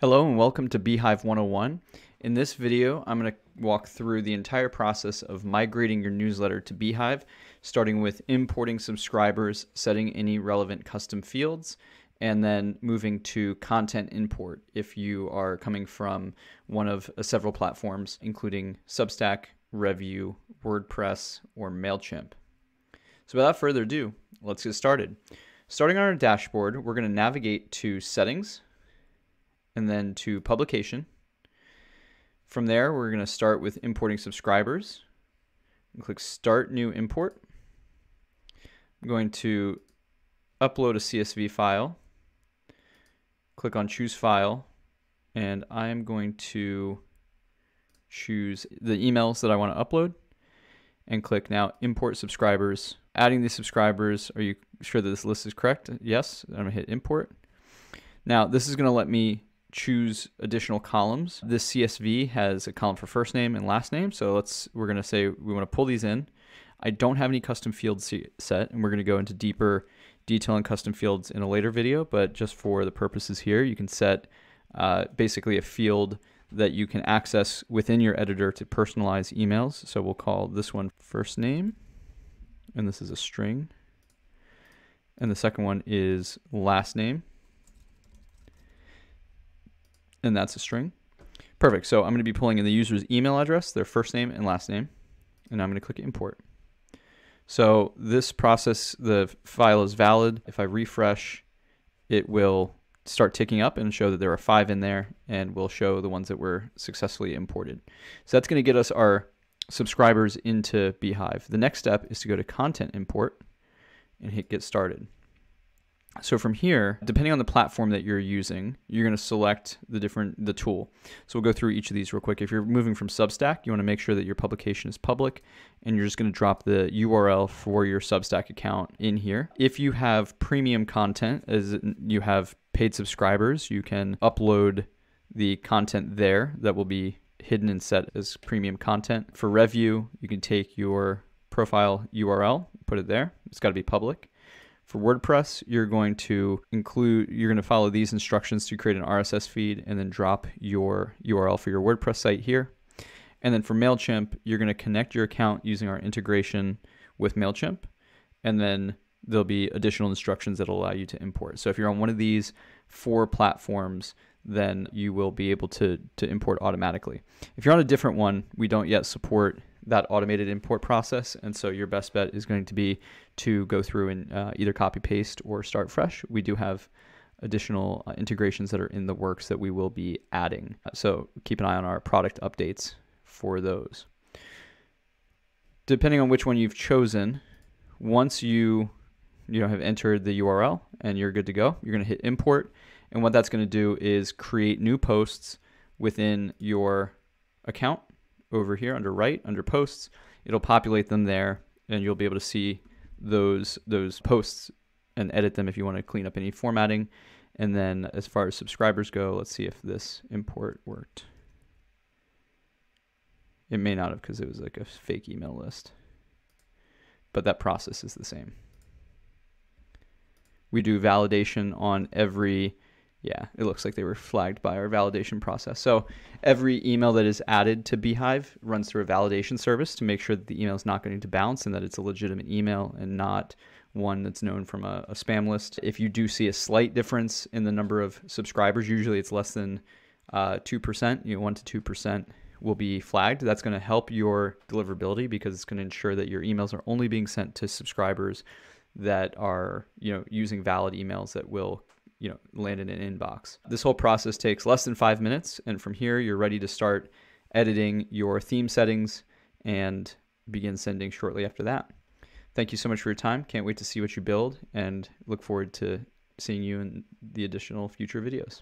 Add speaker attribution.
Speaker 1: Hello and welcome to Beehiiv 101. In this video, I'm going to walk through the entire process of migrating your newsletter to Beehiiv, starting with importing subscribers, setting any relevant custom fields, and then moving to content import if you are coming from one of several platforms, including Substack, Review, WordPress, or MailChimp. So without further ado, let's get started. Starting on our dashboard, we're going to navigate to Settings, and then to Publication. From there, we're going to start with importing subscribers. And click Start New Import. I'm going to upload a CSV file. Click on Choose File, and I'm going to choose the emails that I want to upload, and click now Import Subscribers. Adding these subscribers, are you sure that this list is correct? Yes, I'm going to hit Import. Now, this is going to let me choose additional columns. This CSV has a column for first name and last name, so we're going to say we want to pull these in. I don't have any custom fields set, and we're going to go into deeper detail and custom fields in a later video, but just for the purposes here, you can set basically a field that you can access within your editor to personalize emails. So we'll call this one first name, and this is a string, and the second one is last name, and that's a string. Perfect. So I'm going to be pulling in the user's email address, their first name and last name, and I'm going to click import. So this process, the file is valid. If I refresh, it will start ticking up and show that there are 5 in there, and will show the ones that were successfully imported. So that's going to get us our subscribers into Beehiiv. The next step is to go to Content Import and hit Get Started. So from here, depending on the platform that you're using, you're going to select the tool. So we'll go through each of these real quick. If you're moving from Substack, you want to make sure that your publication is public, and you're just going to drop the URL for your Substack account in here. If you have premium content, as you have paid subscribers, you can upload the content there that will be hidden and set as premium content. For Review, you can take your profile URL, put it there. It's got to be public. For WordPress, you're going to follow these instructions to create an RSS feed and then drop your URL for your WordPress site here. And then for MailChimp, you're going to connect your account using our integration with MailChimp, and then there'll be additional instructions that will allow you to import. So if you're on one of these 4 platforms, then you will be able to import automatically. If you're on a different one, we don't yet support that automated import process, and so your best bet is going to be to go through and either copy paste or start fresh. We do have additional integrations that are in the works that we will be adding, so keep an eye on our product updates for those. Depending on which one you've chosen, once you have entered the URL and you're good to go, you're going to hit import, and what that's going to do is create new posts within your account. Over here under posts, it'll populate them there, and you'll be able to see those posts and edit them if you want to clean up any formatting. And then as far as subscribers go, let's see if this import worked. It may not have, because it was like a fake email list, but that process is the same. We do validation on every, yeah, it looks like they were flagged by our validation process. So every email that is added to Beehiiv runs through a validation service to make sure that the email is not going to bounce and that it's a legitimate email and not one that's known from a spam list. If you do see a slight difference in the number of subscribers, usually it's less than 2%, 1 to 2% will be flagged. That's going to help your deliverability, because it's going to ensure that your emails are only being sent to subscribers that are using valid emails that will land in an inbox. This whole process takes less than 5 minutes, and from here you're ready to start editing your theme settings and begin sending shortly after that. Thank you so much for your time. Can't wait to see what you build, and look forward to seeing you in the additional future videos.